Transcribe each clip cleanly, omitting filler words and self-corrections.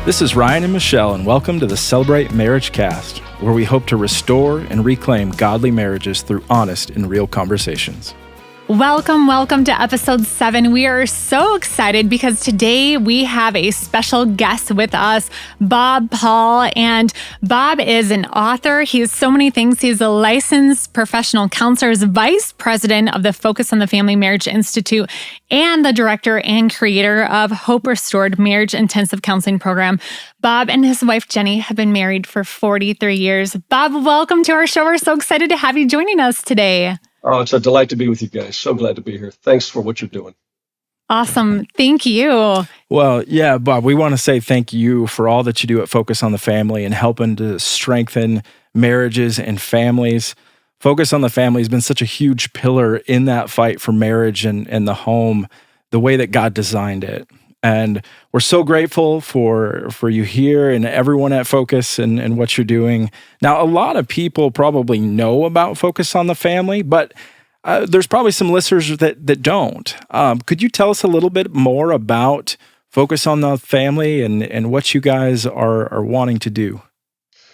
This is Ryan and Michelle, and welcome to the Celebrate Marriage Cast, where we hope to restore and reclaim godly marriages through honest and real conversations. Welcome to episode 7. We are so excited because today we have a special guest with us, Bob Paul. And Bob is an author. He is so many things. He's a licensed professional counselor, is vice president of the Focus on the Family Marriage Institute, and the director and creator of Hope Restored Marriage Intensive Counseling Program. Bob and his wife, Jenny, have been married for 43 years. Bob, welcome to our show. We're so excited to have you joining us today. Oh, it's a delight to be with you guys. So glad to be here. Thanks for what you're doing. Awesome. Thank you. Well, yeah, Bob, we want to say thank you for all that you do at Focus on the Family and helping to strengthen marriages and families. Focus on the Family has been such a huge pillar in that fight for marriage and the home, the way that God designed it. And we're so grateful for you here and everyone at Focus and what you're doing. Now, a lot of people probably know about Focus on the Family, but there's probably some listeners that don't. Could you tell us a little bit more about Focus on the Family and what you guys are wanting to do?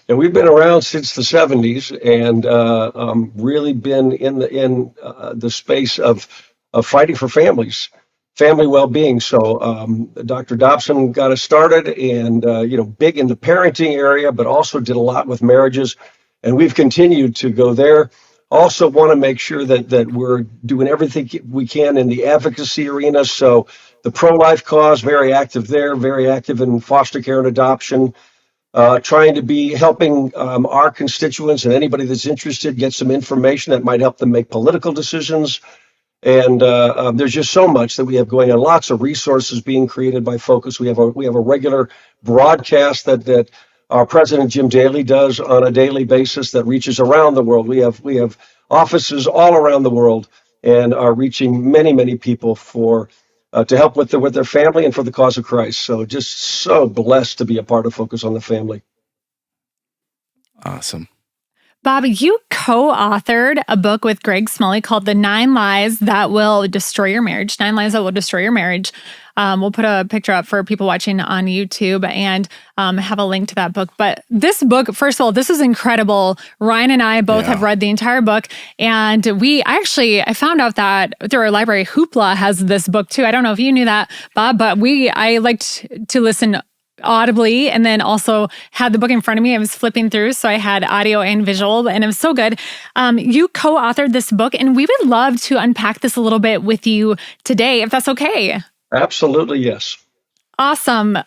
And we've been around since the 70s and really been in the space of fighting for families. Family well-being. So Dr. Dobson got us started and, big in the parenting area, but also did a lot with marriages. And we've continued to go there. Also want to make sure that we're doing everything we can in the advocacy arena. So the pro-life cause, very active there, very active in foster care and adoption, trying to be helping our constituents and anybody that's interested get some information that might help them make political decisions. And there's just so much that we have going on. Lots of resources being created by Focus. We have a regular broadcast that our president Jim Daly does on a daily basis that reaches around the world. We have offices all around the world and are reaching many people for to help with their family and for the cause of Christ. So just so blessed to be a part of Focus on the Family. Awesome. Bob, you co-authored a book with Greg Smalley called The 9 Lies That Will Destroy Your Marriage. 9 Lies That Will Destroy Your Marriage. We'll put a picture up for people watching on YouTube and have a link to that book. But this book, first of all, this is incredible. Ryan and I both have read the entire book. And I found out that through our library, Hoopla has this book too. I don't know if you knew that, Bob, but I liked to listen audibly and then also had the book in front of me. I was flipping through, so I had audio and visual, and it was so good. You co-authored this book, and we would love to unpack this a little bit with you today, if that's okay. Absolutely, yes. Awesome.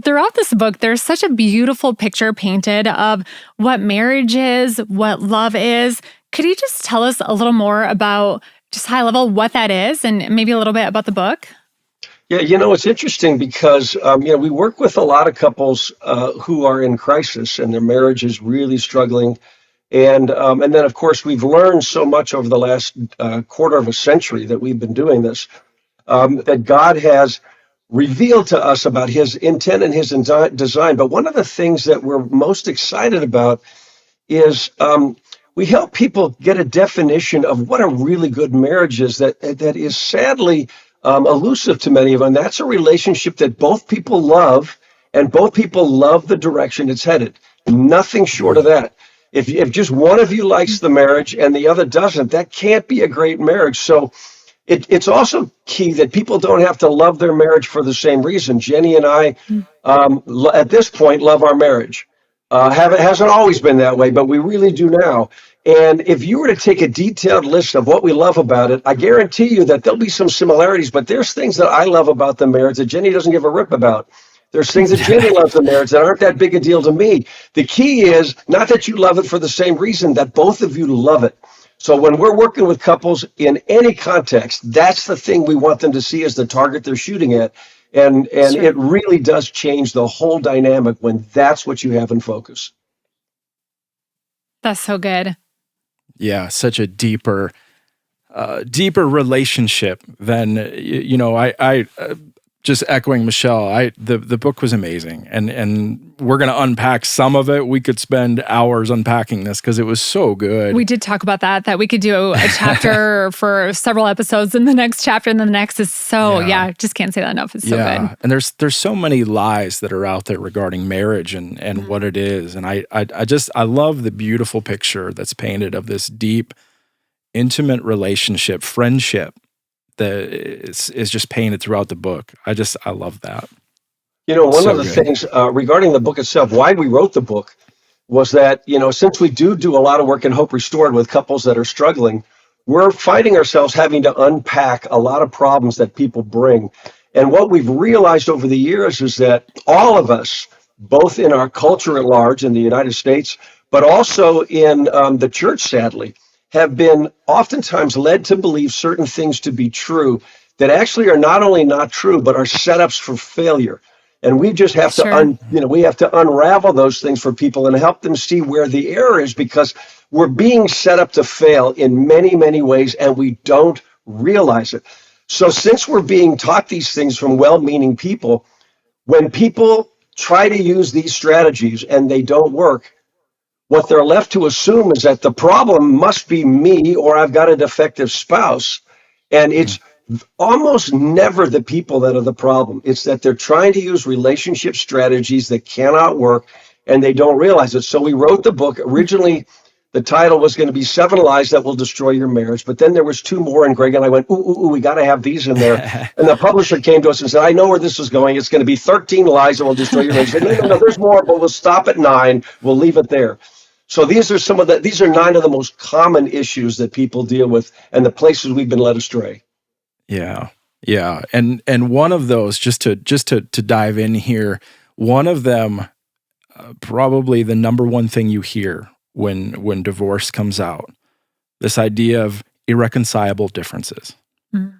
Throughout this book, there's such a beautiful picture painted of what marriage is, what love is. Could you just tell us a little more about, just high level, what that is, and maybe a little bit about the book? Yeah, it's interesting because, we work with a lot of couples who are in crisis and their marriage is really struggling. And then, of course, we've learned so much over the last quarter of a century that we've been doing this, that God has revealed to us about his intent and his design. But one of the things that we're most excited about is we help people get a definition of what a really good marriage is that is sadly elusive to many of them. That's a relationship that both people love, and both people love the direction it's headed. Nothing short of that. If just one of you likes the marriage and the other doesn't, that can't be a great marriage. So it's also key that people don't have to love their marriage for the same reason. Jenny and I, at this point, love our marriage. Hasn't always been that way, but we really do now. And if you were to take a detailed list of what we love about it, I guarantee you that there'll be some similarities, but there's things that I love about the marriage that Jenny doesn't give a rip about. There's things that Jenny loves in marriage that aren't that big a deal to me. The key is not that you love it for the same reason, that both of you love it. So when we're working with couples in any context, that's the thing we want them to see as the target they're shooting at. And sure. It really does change the whole dynamic when that's what you have in focus. That's so good. Yeah, such a deeper relationship than, just echoing Michelle, the book was amazing, and we're going to unpack some of it. We could spend hours unpacking this because it was so good. We did talk about that we could do a chapter for several episodes, and the next chapter and the next is just can't say that enough. It's so good. And there's so many lies that are out there regarding marriage and what it is, and I love the beautiful picture that's painted of this deep, intimate relationship, friendship that is just painted throughout the book. I love that. One of the things regarding the book itself, why we wrote the book was that, since we do a lot of work in Hope Restored with couples that are struggling, we're finding ourselves having to unpack a lot of problems that people bring. And what we've realized over the years is that all of us, both in our culture at large in the United States, but also in the church, sadly, have been oftentimes led to believe certain things to be true that actually are not only not true, but are setups for failure. And we just have to, we have to unravel those things for people and help them see where the error is, because we're being set up to fail in many, many ways, and we don't realize it. So since we're being taught these things from well-meaning people, when people try to use these strategies and they don't work, what they're left to assume is that the problem must be me, or I've got a defective spouse. And it's almost never the people that are the problem. It's that they're trying to use relationship strategies that cannot work, and they don't realize it. So we wrote the book. Originally, the title was going to be 7 Lies That Will Destroy Your Marriage. But then there was 2 more, and Greg and I went, we got to have these in there. And the publisher came to us and said, I know where this is going. It's going to be 13 lies that will destroy your marriage. I said, no, there's more, but we'll stop at 9. We'll leave it there. So these are 9 of the most common issues that people deal with, and the places we've been led astray. Yeah. And one of those, just to dive in here, one of them, probably the number one thing you hear when divorce comes out, this idea of irreconcilable differences. Mm.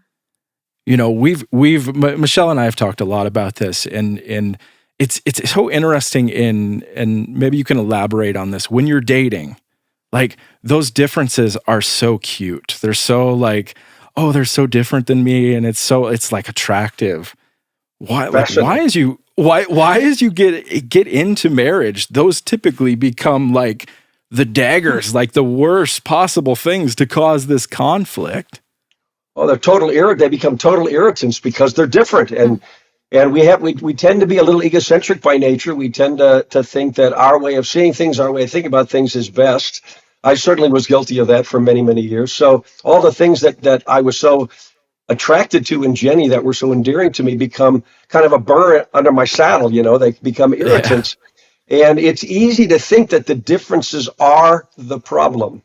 We've Michelle and I have talked a lot about this, and it's so interesting and maybe you can elaborate on this. When you're dating, like, those differences are so cute. They're so like, oh, they're so different than me, and it's like attractive. Why as you get into marriage, those typically become like the daggers, like the worst possible things to cause this conflict. Oh, they become total irritants because they're different. And we tend to be a little egocentric by nature. We tend to think that our way of seeing things, our way of thinking about things is best. I certainly was guilty of that for many, many years. So all the things that I was so attracted to in Jenny that were so endearing to me become kind of a burr under my saddle. They become irritants. Yeah. And it's easy to think that the differences are the problem.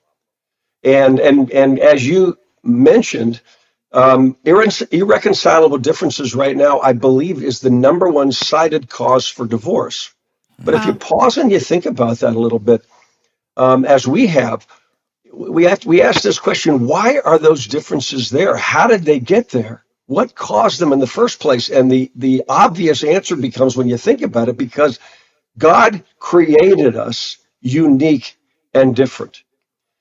And as you mentioned, irreconcilable differences right now, I believe, is the number one cited cause for divorce. But if you pause and you think about that a little bit, as we ask this question: why are those differences there? How did they get there? What caused them in the first place? And the obvious answer becomes, when you think about it, because God created us unique and different.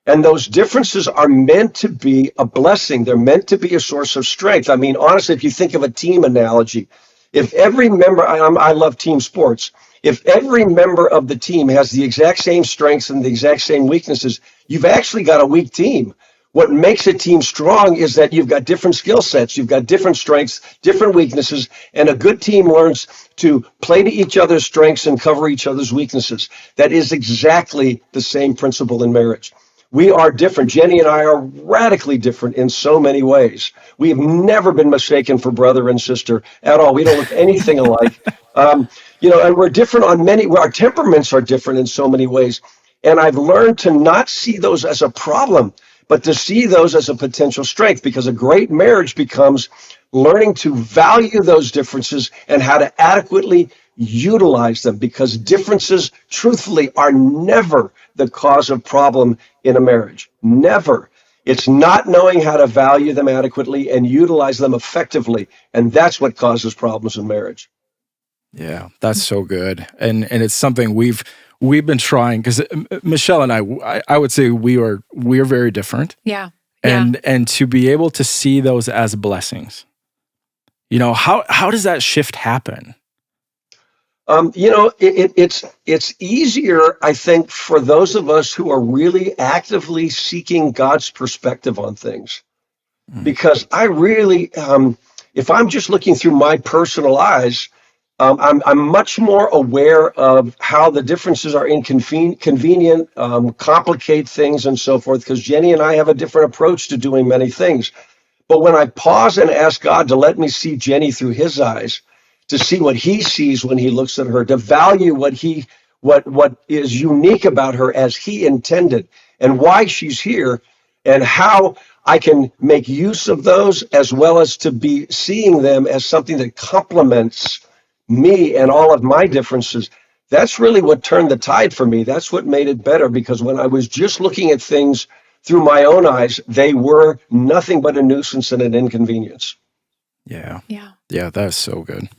And those differences are meant to be a blessing. They're meant to be a source of strength. I mean, honestly, if you think of a team analogy, if every member, I love team sports, if every member of the team has the exact same strengths and the exact same weaknesses, you've actually got a weak team. What makes a team strong is that you've got different skill sets, you've got different strengths, different weaknesses, and a good team learns to play to each other's strengths and cover each other's weaknesses. That is exactly the same principle in marriage. We are different. Jenny and I are radically different in so many ways. We have never been mistaken for brother and sister at all. We don't look anything alike. And we're different on our temperaments are different in so many ways. And I've learned to not see those as a problem, but to see those as a potential strength, because a great marriage becomes learning to value those differences and how to adequately utilize them, because differences, truthfully, are never the cause of problem in a marriage. Never. It's not knowing how to value them adequately and utilize them effectively. And that's what causes problems in marriage. Yeah, that's so good. And it's something we've been trying, because Michelle and I would say we are very different. Yeah. And to be able to see those as blessings. How does that shift happen? It's easier, I think, for those of us who are really actively seeking God's perspective on things. Mm. Because I really, if I'm just looking through my personal eyes, I'm much more aware of how the differences are convenient, complicate things, and so forth. Because Jenny and I have a different approach to doing many things. But when I pause and ask God to let me see Jenny through his eyes, to see what he sees when he looks at her, to value what is unique about her as he intended, and why she's here, and how I can make use of those, as well as to be seeing them as something that complements me and all of my differences. That's really what turned the tide for me. That's what made it better, because when I was just looking at things through my own eyes, they were nothing but a nuisance and an inconvenience. Yeah. Yeah. Yeah, that's so good.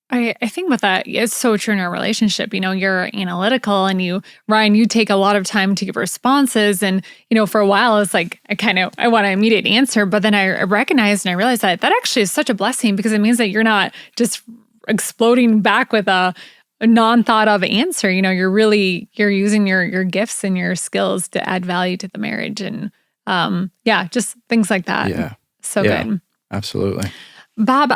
I think with that, it's so true in our relationship. You're analytical and Ryan, you take a lot of time to give responses. And, for a while, it's like, I want an immediate answer. But then I recognized and I realized that actually is such a blessing, because it means that you're not just exploding back with a non-thought of answer. You're using your gifts and your skills to add value to the marriage. And just things like that. Yeah. So Yeah, good. absolutely. Bob,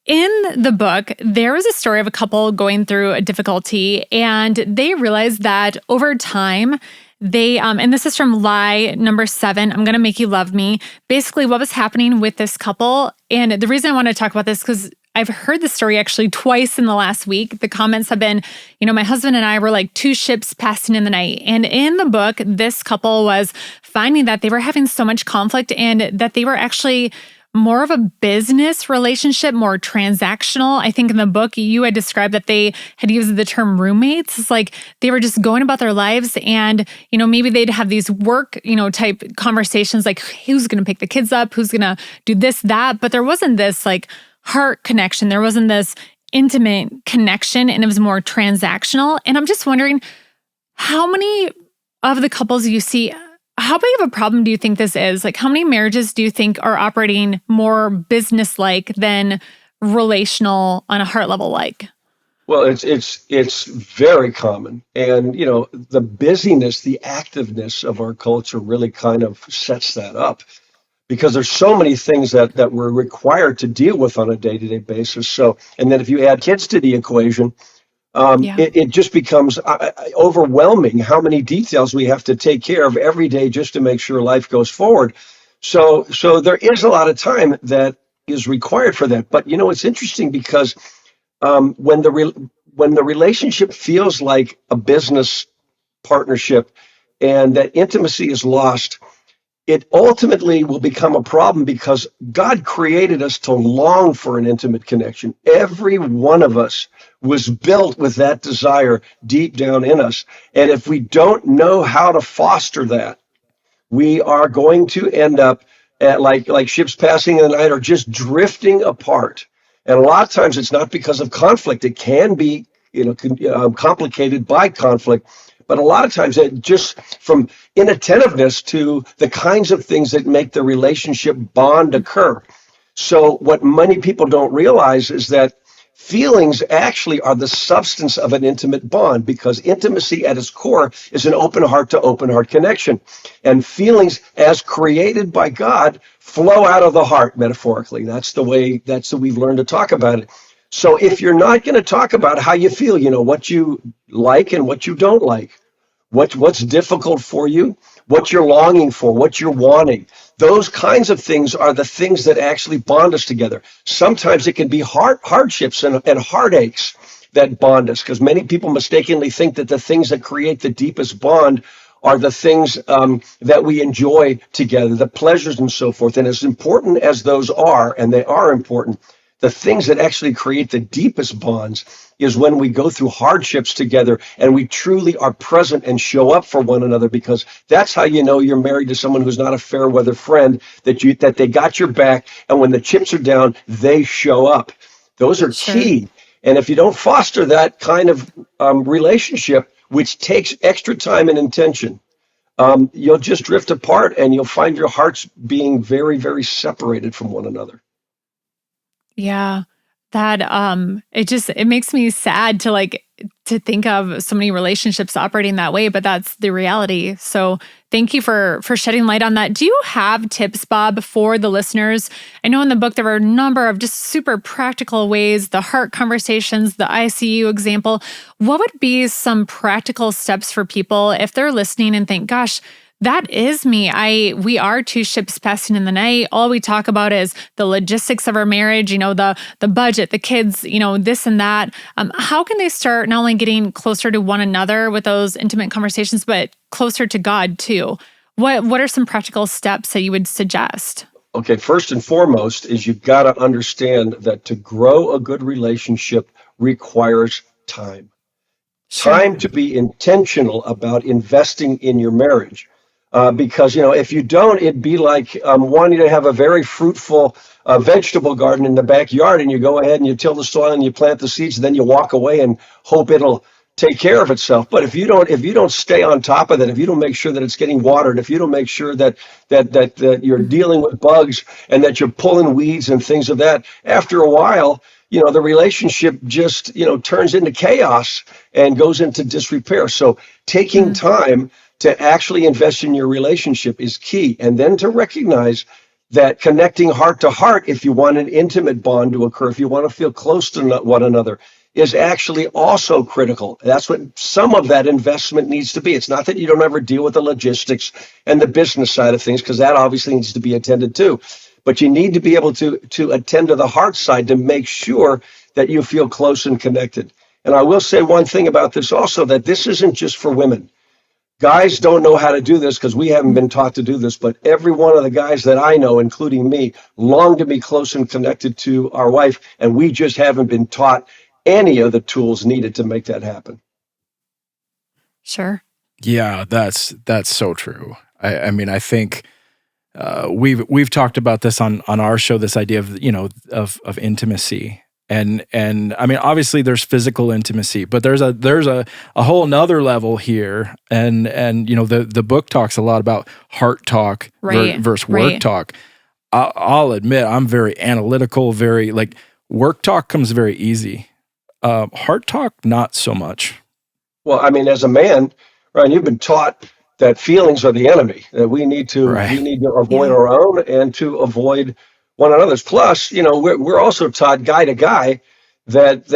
in the book, there was a story of a couple going through a difficulty, and they realized that over time, they, and this is from lie number 7, I'm going to make you love me. Basically, what was happening with this couple, and the reason I want to talk about this, because I've heard the story actually twice in the last week. The comments have been, my husband and I were like two ships passing in the night. And in the book, this couple was finding that they were having so much conflict, and that they were actually more of a business relationship, more transactional. I think in the book, you had described that they had used the term roommates. It's like they were just going about their lives, and, maybe they'd have these work, type conversations like who's going to pick the kids up, who's going to do this, that. But there wasn't this like heart connection. There wasn't this intimate connection, and it was more transactional. And I'm just wondering, how many of the couples you see, how big of a problem do you think this is? Like, how many marriages do you think are operating more business-like than relational on a heart level like? Well, it's very common, and the busyness, the activeness of our culture really kind of sets that up, because there's so many things that we're required to deal with on a day-to-day basis. So, and then if you add kids to the equation, it just becomes overwhelming how many details we have to take care of every day just to make sure life goes forward. So there is a lot of time that is required for that. But it's interesting, because when the relationship feels like a business partnership and that intimacy is lost, it ultimately will become a problem, because God created us to long for an intimate connection. Every one of us was built with that desire deep down in us. And if we don't know how to foster that, we are going to end up at like ships passing in the night, or just drifting apart. And a lot of times it's not because of conflict. It can be, complicated by conflict. But a lot of times it just from inattentiveness to the kinds of things that make the relationship bond occur. So what many people don't realize is that feelings actually are the substance of an intimate bond, because intimacy at its core is an open heart to open heart connection. And feelings, as created by God, flow out of the heart, metaphorically. That's the way we've learned to talk about it. So if you're not going to talk about how you feel, what you like and what you don't like, what's difficult for you, what you're longing for, what you're wanting, those kinds of things are the things that actually bond us together. Sometimes it can be hardships and heartaches that bond us, because many people mistakenly think that the things that create the deepest bond are the things that we enjoy together, the pleasures and so forth. And as important as those are, and they are important, the things that actually create the deepest bonds is when we go through hardships together and we truly are present and show up for one another, because that's how you know you're married to someone who's not a fair weather friend, that they got your back, and when the chips are down, they show up. Those are key. And if you don't foster that kind of relationship, which takes extra time and intention, you'll just drift apart, and you'll find your hearts being very, very separated from one another. Yeah. that it makes me sad to think of so many relationships operating that way, but that's the reality. So thank you for shedding light on that. Do you have tips, Bob, for the listeners? I know in the book there were a number of just super practical ways, the heart conversations, the ICU example. What would be some practical steps for people if they're listening and think, gosh, that is me. We are two ships passing in the night. All we talk about is the logistics of our marriage, the budget, the kids, this and that. How can they start not only getting closer to one another with those intimate conversations, but closer to God too? What are some practical steps that you would suggest? Okay, first and foremost is you've got to understand that to grow a good relationship requires time. Sure. Time to be intentional about investing in your marriage. Because, if you don't, it'd be like wanting to have a very fruitful vegetable garden in the backyard, and you go ahead and you till the soil and you plant the seeds, and then you walk away and hope it'll take care of itself. But if you don't stay on top of it, if you don't make sure that it's getting watered, if you don't make sure that you're dealing with bugs and that you're pulling weeds and things of that, after a while, the relationship just, turns into chaos and goes into disrepair. So taking time to actually invest in your relationship is key. And then to recognize that connecting heart to heart, if you want an intimate bond to occur, if you want to feel close to one another, is actually also critical. That's what some of that investment needs to be. It's not that you don't ever deal with the logistics and the business side of things, because that obviously needs to be attended to. But you need to be able to attend to the heart side to make sure that you feel close and connected. And I will say one thing about this also, that this isn't just for women. Guys don't know how to do this because we haven't been taught to do this, but every one of the guys that I know, including me, long to be close and connected to our wife, and we just haven't been taught any of the tools needed to make that happen. Sure. Yeah, that's so true. I mean, I think we've talked about this on our show, this idea of intimacy. And I mean, obviously there's physical intimacy, but there's a whole nother level here. And the book talks a lot about heart talk versus work talk. I'll admit I'm very analytical, very work talk comes very easy. Heart talk, not so much. Well, I mean, as a man, Ryan, you've been taught that feelings are the enemy, that we need to avoid our own and to avoid one another's. Plus, we're also taught guy to guy that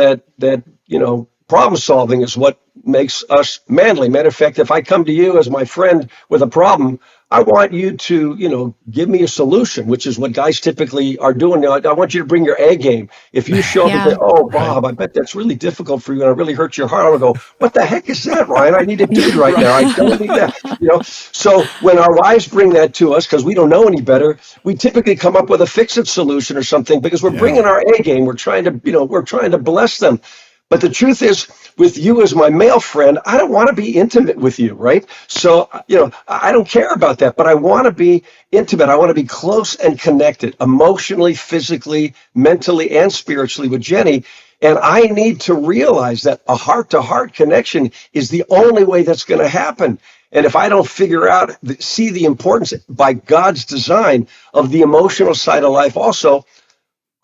problem solving is what makes us manly. Matter of fact, if I come to you as my friend with a problem, I want you to, give me a solution, which is what guys typically are doing. I want you to bring your A game. If you show up and say, "Oh, Bob, I bet that's really difficult for you and it really hurts your heart," I'm going to go, "What the heck is that, Ryan? I need a dude right now. I don't need that." So when our wives bring that to us, because we don't know any better, we typically come up with a fix-it solution or something because we're bringing our A game. We're trying to bless them. But the truth is, with you as my male friend, I don't want to be intimate with you, right? So, I don't care about that, but I want to be intimate. I want to be close and connected emotionally, physically, mentally, and spiritually with Jenny. And I need to realize that a heart-to-heart connection is the only way that's going to happen. And if I don't see the importance by God's design of the emotional side of life also,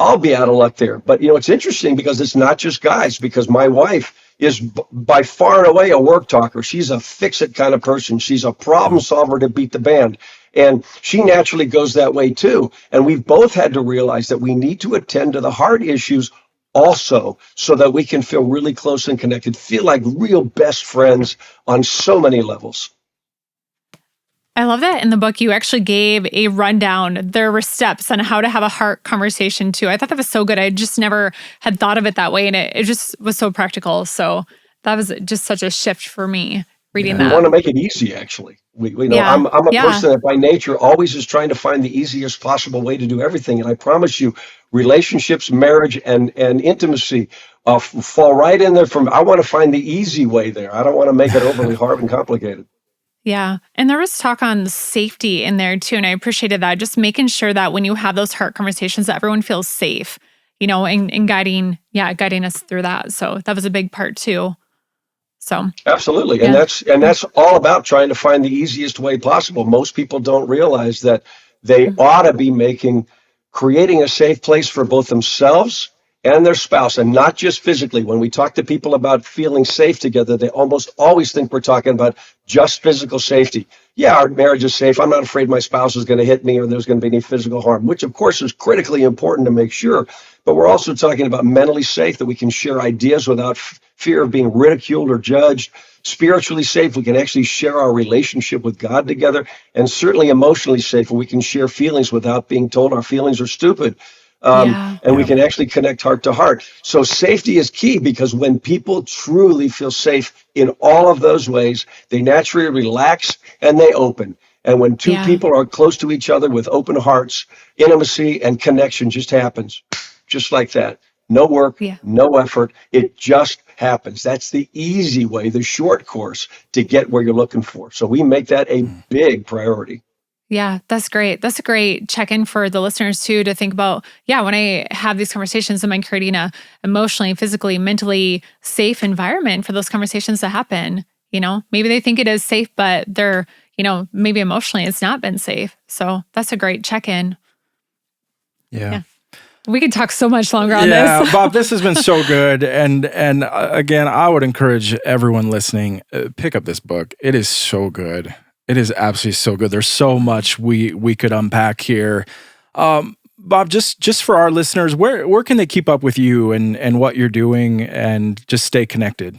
I'll be out of luck there. But, it's interesting because it's not just guys, because my wife is by far and away a work talker. She's a fix-it kind of person. She's a problem solver to beat the band. And she naturally goes that way too. And we've both had to realize that we need to attend to the heart issues also so that we can feel really close and connected, feel like real best friends on so many levels. I love that in the book, you actually gave a rundown. There were steps on how to have a heart conversation too. I thought that was so good. I just never had thought of it that way. And it just was so practical. So that was just such a shift for me reading that. We want to make it easy, actually. I'm a person that by nature always is trying to find the easiest possible way to do everything. And I promise you, relationships, marriage, and intimacy fall right in there. I want to find the easy way there. I don't want to make it overly hard and complicated. Yeah. And there was talk on safety in there too. And I appreciated that. Just making sure that when you have those heart conversations, that everyone feels safe, and guiding us through that. So that was a big part too. So absolutely. Yeah. And that's all about trying to find the easiest way possible. Most people don't realize that they ought to be creating a safe place for both themselves and their spouse, and not just physically. When we talk to people about feeling safe together, they almost always think we're talking about just physical safety. Yeah, our marriage is safe. I'm not afraid my spouse is going to hit me or there's going to be any physical harm, which of course is critically important to make sure. But we're also talking about mentally safe, that we can share ideas without fear of being ridiculed or judged. Spiritually safe, we can actually share our relationship with God together. And certainly emotionally safe, where we can share feelings without being told our feelings are stupid. And we can actually connect heart to heart. So safety is key, because when people truly feel safe in all of those ways, they naturally relax and they open. And when two people are close to each other with open hearts, intimacy and connection just happens, just like that. No work, no effort. It just happens. That's the easy way, the short course to get where you're looking for. So we make that a big priority. Yeah, that's great. That's a great check-in for the listeners too, to think about, when I have these conversations, am I creating a emotionally, physically, mentally safe environment for those conversations to happen? Maybe they think it is safe, but they're, maybe emotionally it's not been safe. So that's a great check-in. Yeah. We could talk so much longer on this. Yeah, Bob, this has been so good. And again, I would encourage everyone listening, pick up this book. It is so good. It is absolutely so good. There's so much we could unpack here. Bob, just for our listeners, where can they keep up with you and what you're doing and just stay connected?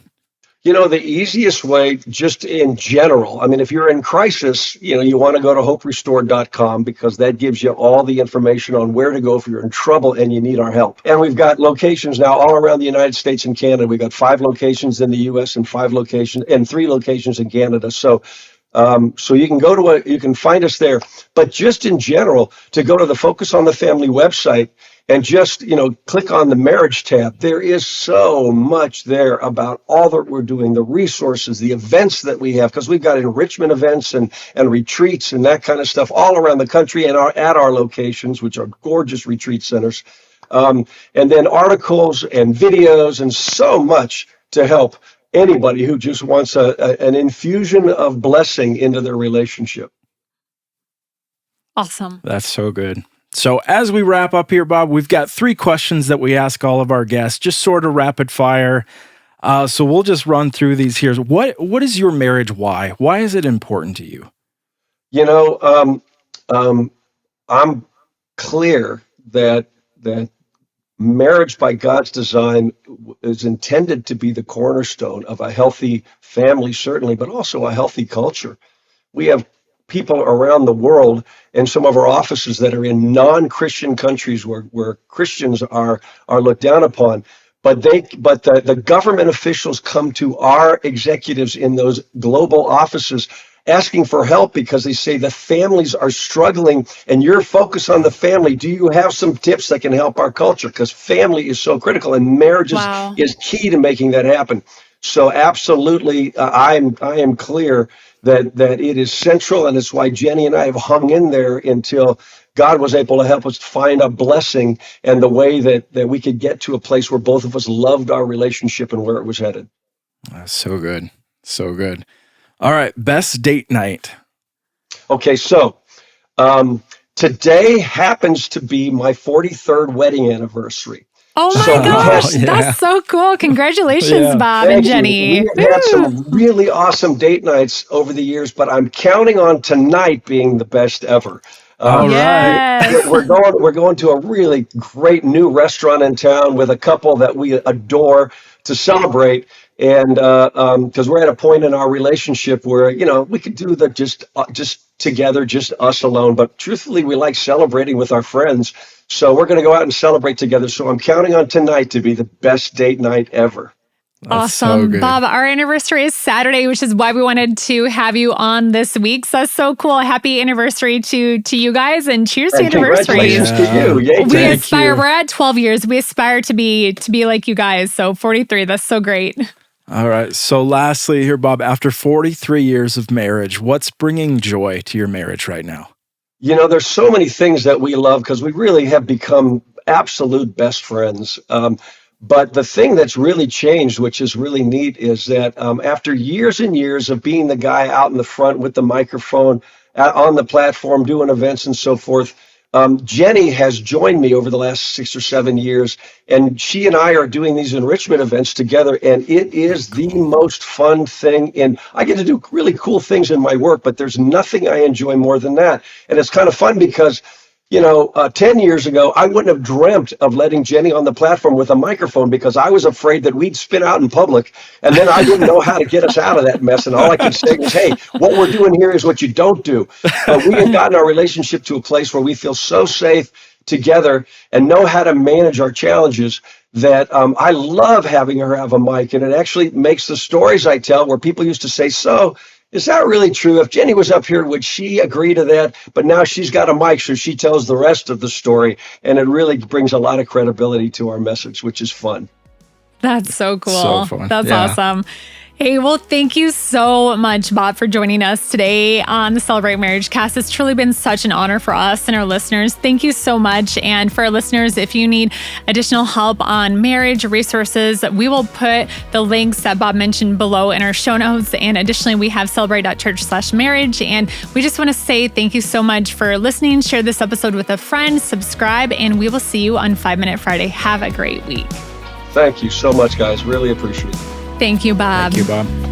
The easiest way, just in general, I mean, if you're in crisis, you want to go to hoperestored.com, because that gives you all the information on where to go if you're in trouble and you need our help. And we've got locations now all around the United States and Canada. We've got 5 locations in the U.S. and 3 locations in Canada. So you can you can find us there. But just in general, to go to the Focus on the Family website and just, click on the marriage tab, there is so much there about all that we're doing, the resources, the events that we have, because we've got enrichment events and retreats and that kind of stuff all around the country and at our locations, which are gorgeous retreat centers. And then articles and videos and so much to help anybody who just wants an infusion of blessing into their relationship. Awesome. That's so good. So as we wrap up here, Bob, we've got 3 questions that we ask all of our guests, just sort of rapid fire. So we'll just run through these here. What is your marriage why? Why is it important to you? I'm clear that marriage by God's design is intended to be the cornerstone of a healthy family, certainly, but also a healthy culture. We have people around the world in some of our offices that are in non-Christian countries where Christians are looked down upon. But the government officials come to our executives in those global offices asking for help because they say the families are struggling and you're focused on the family. Do you have some tips that can help our culture? Because family is so critical and marriage is key to making that happen. So absolutely, I am clear that it is central, and it's why Jenny and I have hung in there until God was able to help us find a blessing and the way that we could get to a place where both of us loved our relationship and where it was headed. That's so good. So good. All right. Best date night. Okay. So today happens to be my 43rd wedding anniversary. Oh my gosh. That's so cool. Congratulations, Bob and Jenny. We've had some really awesome date nights over the years, but I'm counting on tonight being the best ever. All right. We're going to a really great new restaurant in town with a couple that we adore to celebrate. And because we're at a point in our relationship where, we could do the just together, just us alone. But truthfully, we like celebrating with our friends. So we're going to go out and celebrate together. So I'm counting on tonight to be the best date night ever. That's so awesome. good. Bob, our anniversary is Saturday, which is why we wanted to have you on this week. So that's so cool. Happy anniversary to you guys, and cheers to anniversaries. Congratulations to you. Yay, we aspire, we're at 12 years. We aspire to be like you guys. So 43, that's so great. All right. So lastly here, Bob, after 43 years of marriage, what's bringing joy to your marriage right now? There's so many things that we love because we really have become absolute best friends. But the thing that's really changed, which is really neat, is that after years and years of being the guy out in the front with the microphone on the platform, doing events and so forth, Jenny has joined me over the last 6 or 7 years, and she and I are doing these enrichment events together, and it is the most fun thing. And I get to do really cool things in my work, but there's nothing I enjoy more than that. And it's kind of fun because 10 years ago, I wouldn't have dreamt of letting Jenny on the platform with a microphone because I was afraid that we'd spin out in public and then I wouldn't know how to get us out of that mess. And all I could say was, hey, what we're doing here is what you don't do. But we have gotten our relationship to a place where we feel so safe together and know how to manage our challenges that I love having her have a mic. And it actually makes the stories I tell where people used to say, so is that really true? If Jenny was up here, would she agree to that? But now she's got a mic, so she tells the rest of the story. And it really brings a lot of credibility to our message, which is fun. That's so cool. So fun. That's Yeah. awesome. Hey, well, thank you so much, Bob, for joining us today on the Celebrate Marriage Cast. It's truly been such an honor for us and our listeners. Thank you so much. And for our listeners, if you need additional help on marriage resources, we will put the links that Bob mentioned below in our show notes. And additionally, we have celebrate.church/marriage. And we just want to say thank you so much for listening. Share this episode with a friend, subscribe, and we will see you on 5 Minute Friday. Have a great week. Thank you so much, guys. Really appreciate it. Thank you, Bob. Thank you, Bob.